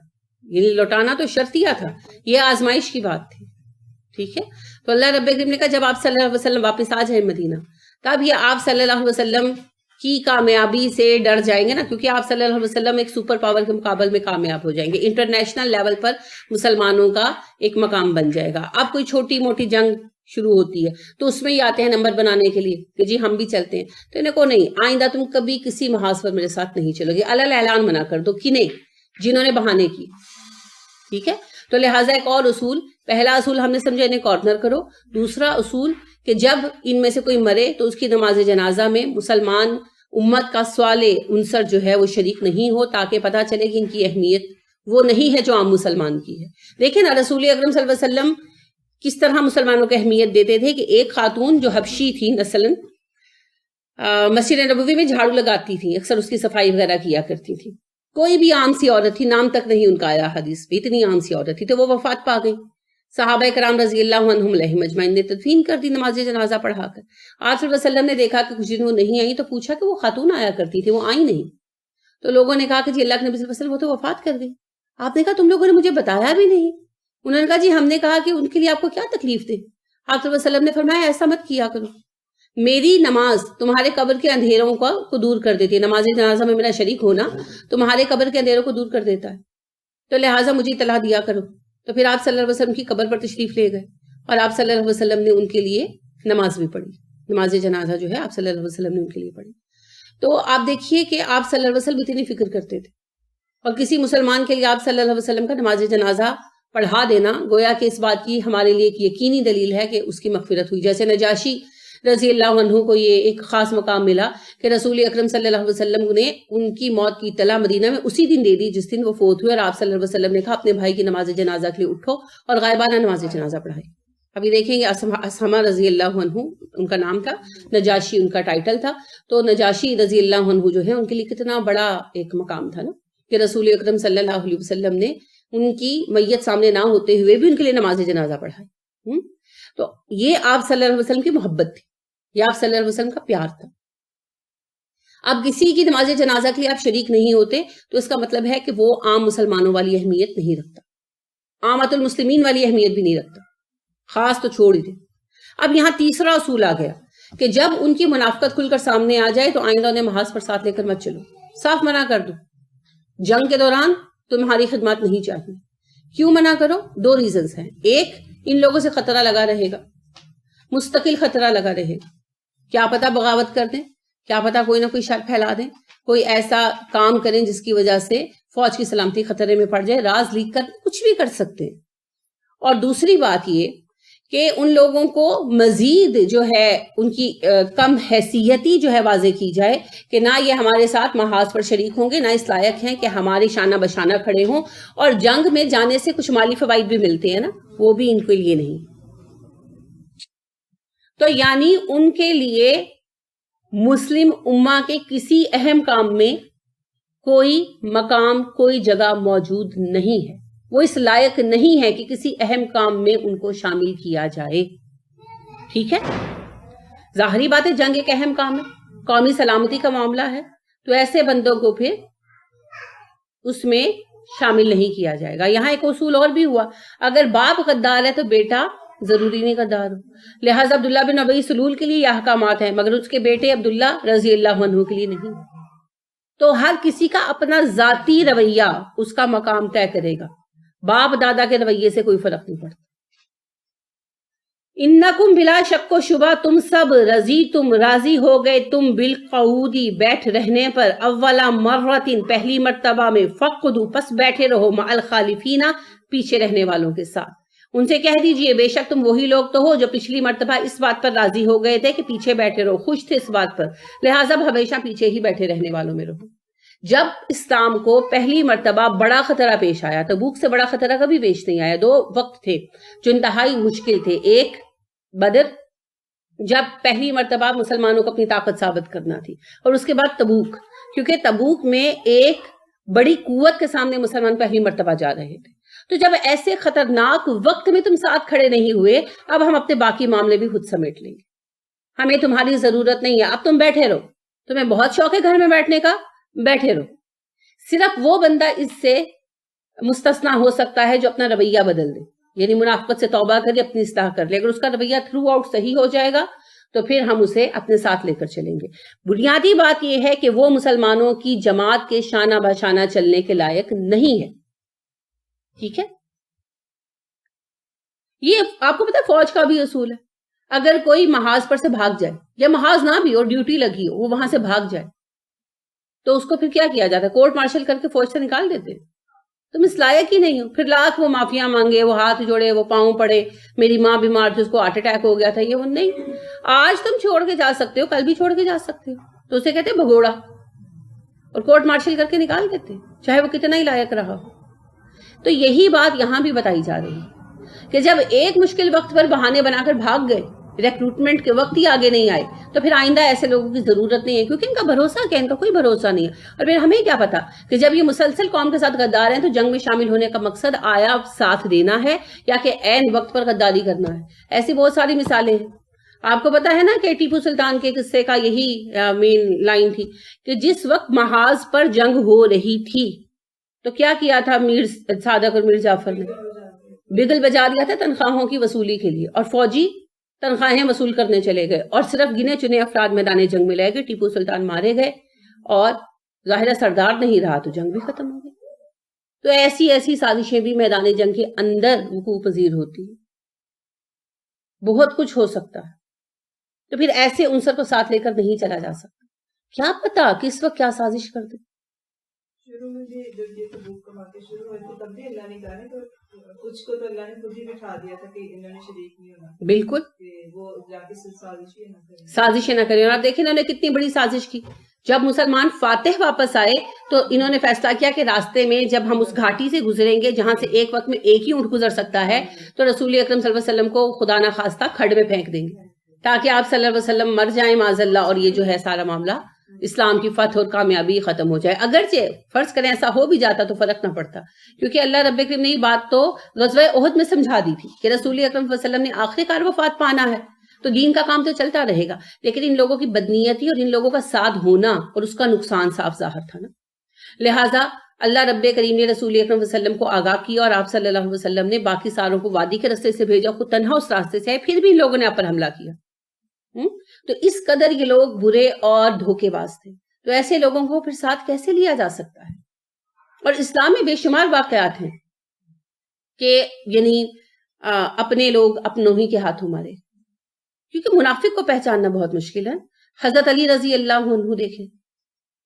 [SPEAKER 1] یعنی لوٹانا تو شرطیہ تھا، یہ آزمائش کی بات تھی، ٹھیک ہے۔ تو اللہ رب العالمین نے کہا جب آپ صلی اللہ علیہ وسلم واپس آ جائیں مدینہ، تب یہ آپ صلی اللہ علیہ وسلم کی کامیابی سے ڈر جائیں گے نا، کیونکہ آپ صلی اللہ علیہ وسلم ایک سپر پاور کے مقابل میں کامیاب ہو جائیں گے، انٹرنیشنل لیول پر مسلمانوں کا ایک مقام بن جائے گا۔ اب کوئی چھوٹی موٹی جنگ شروع ہوتی ہے تو اس میں ہی آتے ہیں نمبر بنانے کے لیے کہ جی ہم بھی چلتے ہیں، تو انہیں کو نہیں، آئندہ تم کبھی کسی محاذ پر میرے ساتھ نہیں چلو گے، علل اعلان منع کر دو، کہ نہیں جنہوں نے بہانے کی، ٹھیک ہے۔ تو لہٰذا ایک اور اصول، پہلا اصول ہم نے سمجھا انہیں کارنر کرو، دوسرا اصول کہ جب ان میں سے کوئی مرے تو اس کی نماز جنازہ میں مسلمان امت کا سوال عنصر جو ہے وہ شریک نہیں ہو، تاکہ پتہ چلے کہ ان کی اہمیت وہ نہیں ہے جو عام مسلمان کی ہے۔ دیکھیں نا رسول اکرم صلی اللہ علیہ وسلم کس طرح مسلمانوں کو اہمیت دیتے تھے کہ ایک خاتون جو حبشی تھی مثلاً مسجد نبوی میں جھاڑو لگاتی تھی، اکثر اس کی صفائی وغیرہ کیا کرتی تھی، کوئی بھی عام سی عورت تھی، نام تک نہیں ان کا آیا حدیث پہ، اتنی عام سی عورت تھی، تو وہ وفات پا گئی۔ صحابہ کرام رضی اللہ عنہم علیہم اجمعین نے تدفین کر دی نماز جنازہ پڑھا کر۔ آپ صلی اللہ علیہ وسلم نے دیکھا کہ کچھ دن وہ نہیں آئی تو پوچھا کہ وہ خاتون آیا کرتی تھی، وہ آئی نہیں، تو لوگوں نے کہا کہ جی اللہ کے نبی صلی اللہ علیہ وسلم وہ تو وفات کر گئی۔ آپ نے کہا تم لوگوں نے مجھے بتایا بھی نہیں۔ انہوں نے کہا جی ہم نے کہا کہ ان کے لیے آپ کو کیا تکلیف دے۔ آپ صلی اللہ علیہ وسلم نے فرمایا ایسا مت کیا کرو، میری نماز تمہارے قبر کے اندھیروں کو دور کر دیتی ہے، نماز جنازہ میں میرا شریک ہونا تمہارے قبر کے اندھیروں کو دور کر دیتا ہے، تو لہٰذا مجھے اطلاع دیا کرو۔ تو پھر آپ صلی اللہ علیہ وسلم کی قبر پر تشریف لے گئے اور آپ صلی اللہ علیہ وسلم نے ان کے لیے نماز بھی پڑھی، نماز جنازہ جو ہے آپ صلی اللہ علیہ وسلم نے ان کے لیے پڑھی۔ تو آپ دیکھیے کہ آپ صلی اللہ علیہ وسلم اتنی فکر کرتے تھے، اور کسی مسلمان کے لیے آپ صلی اللہ علیہ وسلم کا نماز جنازہ پڑھا دینا گویا کہ اس بات کی ہمارے لیے ایک یقینی دلیل ہے کہ اس کی مغفرت ہوئی۔ جیسے نجاشی رضی اللہ عنہ کو یہ ایک خاص مقام ملا کہ رسول اکرم صلی اللہ علیہ وسلم نے ان کی موت کی اطلاع مدینہ میں اسی دن دے دی جس دن وہ فوت ہوئے، اور آپ صلی اللہ علیہ وسلم نے کہا اپنے بھائی کی نماز جنازہ کے لیے اٹھو اور غائبانہ نماز جنازہ پڑھائی۔ ابھی دیکھیں گے اسما رضی اللہ عنہ ان کا نام تھا، نجاشی ان کا ٹائٹل تھا، تو نجاشی رضی اللہ عنہ جو ہے ان کے لیے کتنا بڑا ایک مقام تھا نا کہ رسول اکرم صلی اللہ علیہ وسلم نے ان کی میت سامنے نہ ہوتے ہوئے بھی ان کے لیے نماز جنازہ پڑھائی۔ تو یہ آپ صلی اللہ علیہ وسلم کی محبت تھی، یہ آپ صلی اللہ علیہ وسلم کا پیار تھا۔ اب کسی کی نماز جنازہ کے لیے آپ شریک نہیں ہوتے تو اس کا مطلب ہے کہ وہ عام مسلمانوں والی اہمیت نہیں رکھتا، عامت المسلمین والی اہمیت بھی نہیں رکھتا، خاص تو چھوڑ ہی دے۔ اب یہاں تیسرا اصول آ گیا کہ جب ان کی منافقت کھل کر سامنے آ جائے تو آئندہ انہیں محاذ پر ساتھ لے کر مت چلو، صاف منع کر دو، جنگ کے دوران تمہاری خدمات نہیں چاہیے۔ کیوں منع کرو؟ دو ریزنز ہیں، ایک ان لوگوں سے خطرہ لگا رہے گا، مستقل خطرہ لگا رہے گا، کیا پتہ بغاوت کر دیں، کیا پتہ کوئی نہ کوئی شر پھیلا دیں، کوئی ایسا کام کریں جس کی وجہ سے فوج کی سلامتی خطرے میں پڑ جائے، راز لیک کر کچھ بھی کر سکتے ہیں۔ اور دوسری بات یہ کہ ان لوگوں کو مزید جو ہے ان کی کم حیثیتی جو ہے واضح کی جائے کہ نہ یہ ہمارے ساتھ محاذ پر شریک ہوں گے، نہ اس لائق ہیں کہ ہمارے شانہ بشانہ کھڑے ہوں، اور جنگ میں جانے سے کچھ مالی فوائد بھی ملتے ہیں نا، وہ بھی ان کے لیے نہیں۔ تو یعنی ان کے لیے مسلم امہ کے کسی اہم کام میں کوئی مقام، کوئی جگہ موجود نہیں ہے، وہ اس لائق نہیں ہے کہ کسی اہم کام میں ان کو شامل کیا جائے، ٹھیک ہے۔ ظاہری بات ہے جنگ ایک اہم کام ہے، قومی سلامتی کا معاملہ ہے، تو ایسے بندوں کو پھر اس میں شامل نہیں کیا جائے گا۔ یہاں ایک اصول اور بھی ہوا، اگر باپ غدار ہے تو بیٹا ضروری نہیں غدار ہو، لہٰذا عبداللہ بن ابی سلول کے لیے یہ احکامات ہیں مگر اس کے بیٹے عبداللہ رضی اللہ عنہ کے لیے نہیں۔ تو ہر کسی کا اپنا ذاتی رویہ اس کا مقام طے کرے گا، باپ دادا کے رویے سے کوئی فرق نہیں پڑتا۔ انکم بلا شک و شبہ تم سب رضیتم راضی ہو گئے تم بالقعودی بیٹھ رہنے پر اولا مرتن پہلی مرتبہ میں فقدو پس بیٹھے رہو مع الخالفین پیچھے رہنے والوں کے ساتھ. ان سے کہہ دیجئے بے شک تم وہی لوگ تو ہو جو پچھلی مرتبہ اس بات پر راضی ہو گئے تھے کہ پیچھے بیٹھے رہو, خوش تھے اس بات پر, لہٰذا ہمیشہ پیچھے ہی بیٹھے رہنے والوں میں رہو. جب اسلام کو پہلی مرتبہ بڑا خطرہ پیش آیا, تبوک سے بڑا خطرہ کبھی پیش نہیں آیا. 2 وقت تھے جو انتہائی مشکل تھے. ایک بدر, جب پہلی مرتبہ مسلمانوں کو اپنی طاقت ثابت کرنا تھی, اور اس کے بعد تبوک, کیونکہ تبوک میں ایک بڑی قوت کے سامنے مسلمان پہلی مرتبہ جا رہے تھے. تو جب ایسے خطرناک وقت میں تم ساتھ کھڑے نہیں ہوئے, اب ہم اپنے باقی معاملے بھی خود سمیٹ لیں گے, ہمیں تمہاری ضرورت نہیں ہے, اب تم بیٹھے رہو. تمہیں بہت شوق ہے گھر میں بیٹھنے کا, بیٹھے رہو. صرف وہ بندہ اس سے مستثنا ہو سکتا ہے جو اپنا رویہ بدل دے, یعنی منافقت سے توبہ کرے, اپنی اصلاح کر لے. اگر اس کا رویہ تھرو آؤٹ صحیح ہو جائے گا تو پھر ہم اسے اپنے ساتھ لے کر چلیں گے. بنیادی بات یہ ہے کہ وہ مسلمانوں کی جماعت کے شانہ بشانہ چلنے کے لائق نہیں ہے. ٹھیک ہے, یہ آپ کو پتا فوج کا بھی اصول ہے. اگر کوئی محاذ پر سے بھاگ جائے, یا محاذ نہ بھی اور ڈیوٹی لگی ہو, وہ وہاں سے بھاگ جائے, تو اس کو پھر کیا کیا جاتا ہے؟ کورٹ مارشل کر کے فوج سے نکال دیتے. تم اس لائق ہی نہیں ہو. پھر لاکھ وہ معافیاں مانگے, وہ ہاتھ جوڑے, وہ پاؤں پڑے, میری ماں بیمار تھی اس کو ہارٹ اٹیک ہو گیا تھا, یہ وہ نہیں. آج تم چھوڑ کے جا سکتے ہو, کل بھی چھوڑ کے جا سکتے ہو, تو اسے کہتے بھگوڑا, اور کورٹ مارشل کر کے نکال دیتے, چاہے وہ کتنا ہی لائق رہا ہو. تو یہی بات یہاں بھی بتائی جا رہی ہے کہ جب ایک مشکل وقت پر بہانے بنا کر بھاگ گئے, ریکروٹمنٹ کے وقت ہی آگے نہیں آئے, تو پھر آئندہ ایسے لوگوں کی ضرورت نہیں ہے, کیونکہ ان کا بھروسہ کیا, ان کا کوئی بھروسہ نہیں ہے. اور پھر ہمیں کیا پتا کہ جب یہ مسلسل قوم کے ساتھ غدار ہیں تو جنگ میں شامل ہونے کا مقصد آیا ساتھ دینا ہے یا کہ عین وقت پر غداری کرنا ہے. ایسی بہت ساری مثالیں ہیں. آپ کو پتا ہے نا کہ ٹیپو سلطان کے قصے کا یہی مین لائن تھی کہ جس وقت محاذ پر جنگ ہو رہی تھی تو کیا کیا تھا میر صادق اور میر جعفر نے؟ بگل بجا دیا تھا تنخواہوں کی وصولی کے لیے, اور فوجی تنخواہیں وصول کرنے چلے گئے, اور صرف گنے چنے افراد میدان جنگ میں لے گئے. ٹیپو سلطان مارے گئے, اور ظاہرہ سردار نہیں رہا تو جنگ بھی ختم ہو گئی. تو ایسی سازشیں بھی میدان جنگ کے اندر وقوع پذیر ہوتی ہیں. بہت کچھ ہو سکتا ہے. تو پھر ایسے عنصر کو ساتھ لے کر نہیں چلا جا سکتا. کیا پتا کس وقت کیا سازش کر دے.
[SPEAKER 2] شروع میں جب یہ تبوک کا واقعہ شروع ہوا تو تب بھی اللہ نے کہا تو کچھ کو تو اللہ نے خود ہی بٹھا دیا تھا کہ انہوں نے شریک نہیں ہونا. بالکل, وہ جا کے
[SPEAKER 1] سازشیں نہ کریں. اور آپ دیکھیں انہوں نے کتنی بڑی سازش کی. جب مسلمان فاتح واپس آئے تو انہوں نے فیصلہ کیا کہ راستے میں جب ہم اس گھاٹی سے گزریں گے جہاں سے ایک وقت میں ایک ہی اونٹ گزر سکتا ہے, تو رسول اکرم صلی اللہ علیہ وسلم کو خدا نہ خواستہ کھڈ میں پھینک دیں گے تاکہ آپ صلی اللہ علیہ وسلم مر جائیں معاذ اللہ, اور یہ جو ہے سارا معاملہ اسلام کی فتح اور کامیابی ختم ہو جائے. اگرچہ فرض کریں ایسا ہو بھی جاتا تو فرق نہ پڑتا, کیونکہ اللہ رب کریم نے یہ بات تو غزوہ احد میں سمجھا دی تھی کہ رسول اکرم صلی اللہ علیہ وسلم نے آخری کار وفات پانا ہے, تو دین کا کام تو چلتا رہے گا. لیکن ان لوگوں کی بدنیتی اور ان لوگوں کا ساتھ ہونا اور اس کا نقصان صاف ظاہر تھا نا. لہٰذا اللہ رب کریم نے رسول اکرم صلی اللہ علیہ وسلم کو آگاہ کیا, اور آپ صلی اللہ علیہ وسلم نے باقی ساروں کو وادی کے راستے سے بھیجا, خود تنہا اس راستے سے ہے, پھر بھی ان لوگوں نے آپ پر حملہ کیا. تو اس قدر یہ لوگ برے اور دھوکے باز تھے. تو ایسے لوگوں کو پھر ساتھ کیسے لیا جا سکتا ہے؟ اور اسلام میں بے شمار واقعات ہیں کہ یعنی اپنے لوگ اپنوں ہی کے ہاتھوں مارے, کیونکہ منافق کو پہچاننا بہت مشکل ہے. حضرت علی رضی اللہ عنہ دیکھیں,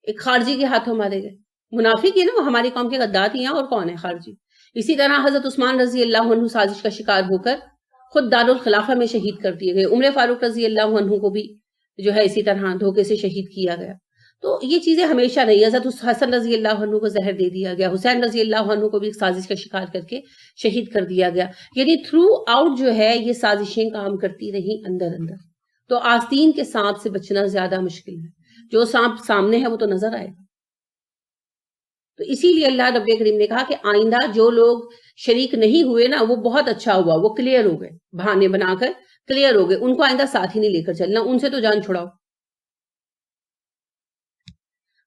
[SPEAKER 1] ایک خارجی کے ہاتھوں مارے گئے. منافق یہ نا وہ ہماری قوم کے غدار ہی ہیں, اور کون ہے خارجی. اسی طرح حضرت عثمان رضی اللہ عنہ سازش کا شکار ہو کر خود دارالخلافہ میں شہید کر دیے گئے. عمر فاروق رضی اللہ عنہ کو بھی جو ہے اسی طرح دھوکے سے شہید کیا گیا. تو یہ چیزیں ہمیشہ نہیں. حضرت حسن رضی اللہ عنہ کو زہر دے دیا گیا, حسین رضی اللہ عنہ کو بھی سازش کا شکار کر کے شہید کر دیا گیا. یعنی تھرو آؤٹ جو ہے یہ سازشیں کام کرتی رہی اندر اندر. تو آستین کے سانپ سے بچنا زیادہ مشکل ہے. جو سانپ سامنے ہے وہ تو نظر آئے گا. تو اسی لیے اللہ رب کریم نے کہا کہ آئندہ جو لوگ شریک نہیں ہوئے نا وہ بہت اچھا ہوا, وہ کلیئر ہو گئے, بہانے بنا کر کلیئر ہو گئے. ان کو آئندہ ساتھ ہی نہیں لے کر چلنا, ان سے تو جان چھڑاؤ.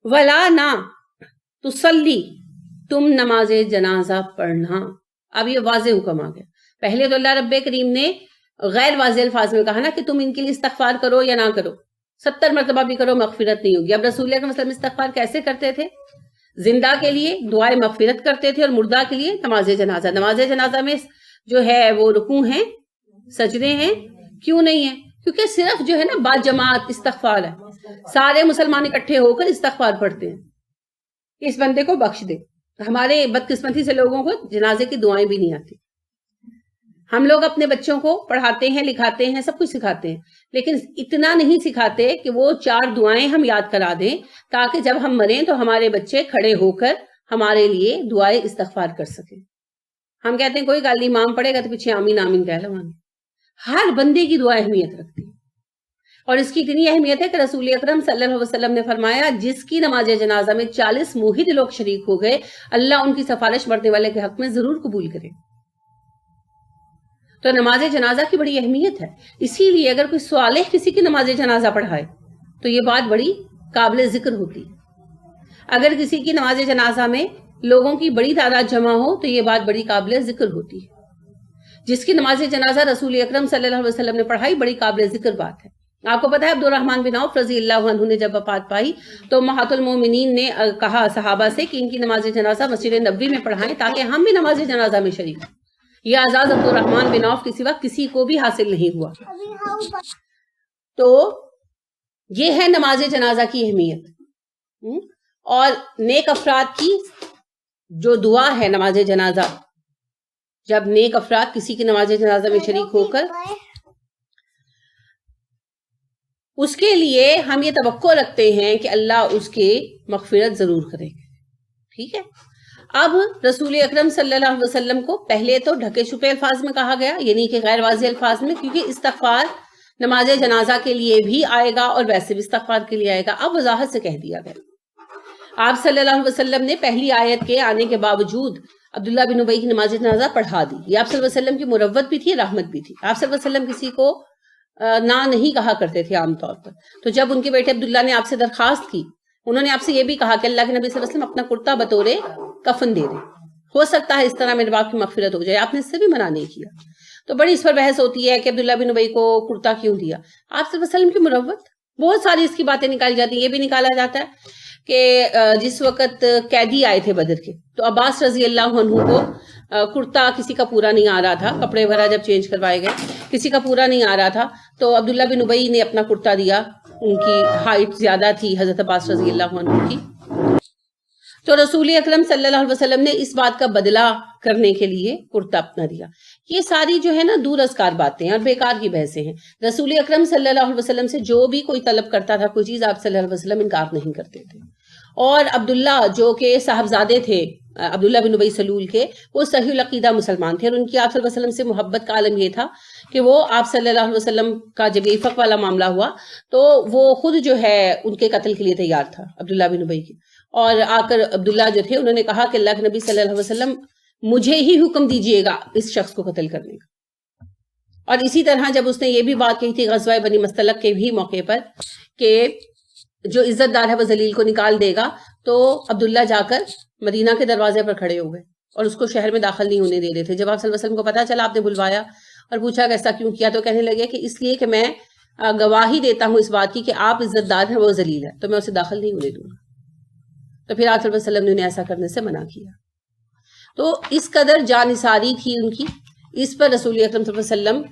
[SPEAKER 1] ولا نہ تسلی, تم نماز جنازہ پڑھنا. اب یہ واضح حکم آ گیا. پہلے تو اللہ رب کریم نے غیر واضح الفاظ میں کہا نا کہ تم ان کے لیے استغفار کرو یا نہ کرو, 70 مرتبہ بھی کرو مغفرت نہیں ہوگی. اب رسول اللہ صلی اللہ علیہ وسلم استغفار کیسے کرتے تھے؟ زندہ کے لیے دعائے مغفرت کرتے تھے, اور مردہ کے لیے نماز جنازہ. نماز جنازہ میں جو ہے وہ رکوع ہیں, سجدے ہیں, کیوں نہیں ہے؟ کیونکہ صرف جو ہے نا با جماعت استغفار ہے، سارے مسلمان اکٹھے ہو کر استغفار پڑھتے ہیں کہ اس بندے کو بخش دے. ہمارے بدقسمتی سے لوگوں کو جنازے کی دعائیں بھی نہیں آتی. ہم لوگ اپنے بچوں کو پڑھاتے ہیں، لکھاتے ہیں، سب کچھ سکھاتے ہیں، لیکن اتنا نہیں سکھاتے کہ وہ 4 دعائیں ہم یاد کرا دیں تاکہ جب ہم مریں تو ہمارے بچے کھڑے ہو کر ہمارے لیے دعائیں استغفار کر سکیں. ہم کہتے ہیں کوئی گل نہیں، امام پڑھے گا تو پیچھے آمین آمین کہہ لو. ہر بندے کی دعا اہمیت رکھتی ہے، اور اس کی اتنی اہمیت ہے کہ رسول اکرم صلی اللہ علیہ وسلم نے فرمایا جس کی نماز جنازہ میں 40 موحد لوگ شریک ہو گئے، اللہ ان کی سفارش مرنے والے کے حق میں ضرور قبول کرے. تو نماز جنازہ کی بڑی اہمیت ہے. اسی لیے اگر کوئی صالح کسی کی نماز جنازہ پڑھائے تو یہ بات بڑی قابل ذکر ہوتی ہے. اگر کسی کی نماز جنازہ میں لوگوں کی بڑی تعداد جمع ہو تو یہ بات بڑی قابل ذکر ہوتی ہے. جس کی نماز جنازہ رسول اکرم صلی اللہ علیہ وسلم نے پڑھائی بڑی قابل ذکر بات ہے. آپ کو پتا ہے عبدالرحمن بن عوف رضی اللہ عنہ نے جب وفات پائی تو امہات المومنین نے کہا صحابہ سے کہ ان کی نماز جنازہ مسجد نبوی میں پڑھائیں تاکہ ہم بھی نماز جنازہ میں شریک ہوں. یہ اعزاز عبدالرحمن بن عوف کے سوا کسی کو بھی حاصل نہیں ہوا. تو یہ ہے نماز جنازہ کی اہمیت. اور نیک افراد کی جو دعا ہے نماز جنازہ، جب نیک افراد کسی کی نماز جنازہ میں شریک ہو کر، اس کے لیے ہم یہ توقع رکھتے ہیں کہ اللہ اس کی مغفرت ضرور کرے. ٹھیک ہے. اب رسول اکرم صلی اللہ علیہ وسلم کو پہلے تو ڈھکے چھپے الفاظ میں کہا گیا، یعنی کہ غیر واضح الفاظ میں، کیونکہ استغفار نماز جنازہ کے لیے بھی آئے گا اور ویسے بھی استغفار کے لیے آئے گا. اب وضاحت سے کہہ دیا گیا. آپ صلی اللہ علیہ وسلم نے پہلی آیت کے آنے کے باوجود عبداللہ بن ابی کی نماز جنازہ پڑھا دی. یہ آپ صلی اللہ علیہ وسلم کی مروت بھی تھی، رحمت بھی تھی. آپ صلی اللہ علیہ وسلم کسی کو نہ نہیں کہا کرتے تھے عام طور پر. تو جب ان کے بیٹے عبداللہ نے آپ سے درخواست کی، انہوں نے آپ سے یہ بھی کہا کہ اللہ کے نبی صلی اللہ علیہ وسلم اپنا کرتا بطور کفن دے دیں، ہو سکتا ہے اس طرح میرے باپ کی مغفرت ہو جائے. آپ نے اس سے بھی منع نہیں کیا. تو بڑی اس پر بحث ہوتی ہے کہ عبداللہ بن ابی کو کرتا کیوں دیا. آپ صلی اللہ علیہ وسلم کی مروت، بہت ساری اس کی باتیں نکالی جاتی ہیں. یہ بھی نکالا جاتا ہے کہ جس وقت قیدی آئے تھے بدر کے تو عباس رضی اللہ عنہ کو کرتا کسی کا پورا نہیں آ رہا تھا. کپڑے وغیرہ جب چینج کروائے گئے کسی کا پورا نہیں آ رہا تھا تو عبداللہ بن ابی نے اپنا کرتا دیا. ان کی ہائٹ زیادہ تھی حضرت عباس رضی اللہ عنہ کی. تو رسول اکرم صلی اللہ علیہ وسلم نے اس بات کا بدلہ کرنے کے لیے کرتا اپنا دیا. یہ ساری جو ہے نا دور ازکار باتیں اور بیکار کی بحثیں ہیں. رسول اکرم صلی اللہ علیہ وسلم سے جو بھی کوئی طلب کرتا تھا کوئی چیز، آپ صلی اللہ علیہ وسلم انکار نہیں کرتے تھے. اور عبداللہ جو کہ صاحبزادے تھے عبداللہ بن ابی سلول کے، وہ صحیح العقیدہ مسلمان تھے اور ان کی آپ صلی اللہ علیہ وسلم سے محبت کا عالم یہ تھا کہ وہ آپ صلی اللہ علیہ وسلم کا جب یہ فق والا معاملہ ہوا تو وہ خود جو ہے ان کے قتل کے لیے تیار تھا عبداللہ بن ابی کی. اور آ کر عبداللہ جو تھے انہوں نے کہا کہ اللہ کے نبی صلی اللہ علیہ وسلم مجھے ہی حکم دیجئے گا اس شخص کو قتل کرنے کا. اور اسی طرح جب اس نے یہ بھی بات کہی تھی غزوہ بنی مستلق کے بھی موقع پر کہ جو عزت دار ہے وہ ذلیل کو نکال دے گا، تو عبداللہ جا کر مدینہ کے دروازے پر کھڑے ہو گئے اور اس کو شہر میں داخل نہیں ہونے دے رہے تھے. جب آپ صلی اللہ علیہ وسلم کو پتا چلا، آپ نے بلوایا اور پوچھا کہ ایسا کیوں کیا، تو کہنے لگے کہ اس لیے کہ میں گواہی دیتا ہوں اس بات کی کہ آپ عزت دار ہیں، وہ ذلیل ہے، تو میں اسے داخل نہیں ہونے دوں گا. تو پھر آپ صلی اللہ علیہ وسلم نے انہیں ایسا کرنے سے منع کیا. تو اس قدر جانثاری تھی ان کی اس پر. رسول اکرم صلی اللہ علیہ وسلم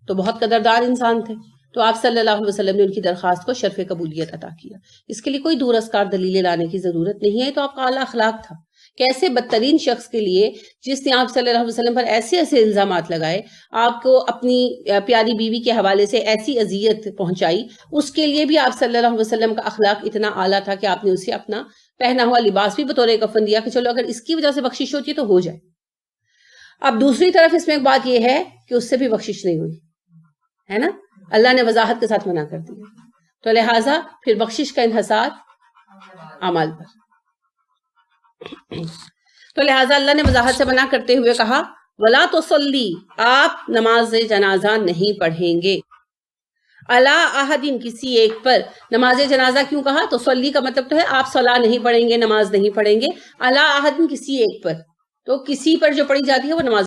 [SPEAKER 1] تو بہت قدردار انسان تھے، تو آپ صلی اللہ علیہ وسلم نے ان کی درخواست کو شرف قبولیت عطا کیا. اس کے لیے کوئی دور ازکار دلیلیں لانے کی ضرورت نہیں ہے. تو آپ کا اعلیٰ اخلاق تھا. کیسے بدترین شخص کے لیے جس نے آپ صلی اللہ علیہ وسلم پر ایسے ایسے الزامات لگائے، آپ کو اپنی پیاری بیوی کے حوالے سے ایسی اذیت پہنچائی، اس کے لیے بھی آپ صلی اللہ علیہ وسلم کا اخلاق اتنا اعلیٰ تھا کہ آپ نے اسے اپنا پہنا ہوا لباس بھی بطور کفن دیا کہ چلو اگر اس کی وجہ سے بخشش ہوتی ہے تو ہو جائے. اب دوسری طرف اس میں ایک بات یہ ہے کہ اس سے بھی بخشش نہیں ہوئی ہے نا، اللہ نے وضاحت کے ساتھ منع کر دیا. تو لہٰذا پھر بخشش کا انحصار اعمال پر. تو لہٰذا اللہ نے وضاحت سے منع کرتے ہوئے کہا وَلَا تُصَلِّ، آپ نماز جنازہ نہیں پڑھیں گے، عَلَىٰ أَحَدٍ، کسی ایک پر. نماز جنازہ کیوں کہا؟ تو صلی کا مطلب تو ہے آپ صلاح نہیں پڑھیں گے، نماز نہیں پڑھیں گے. عَلَىٰ أَحَدٍ، کسی ایک پر. تو کسی پر جو پڑھی جاتی ہے وہ نماز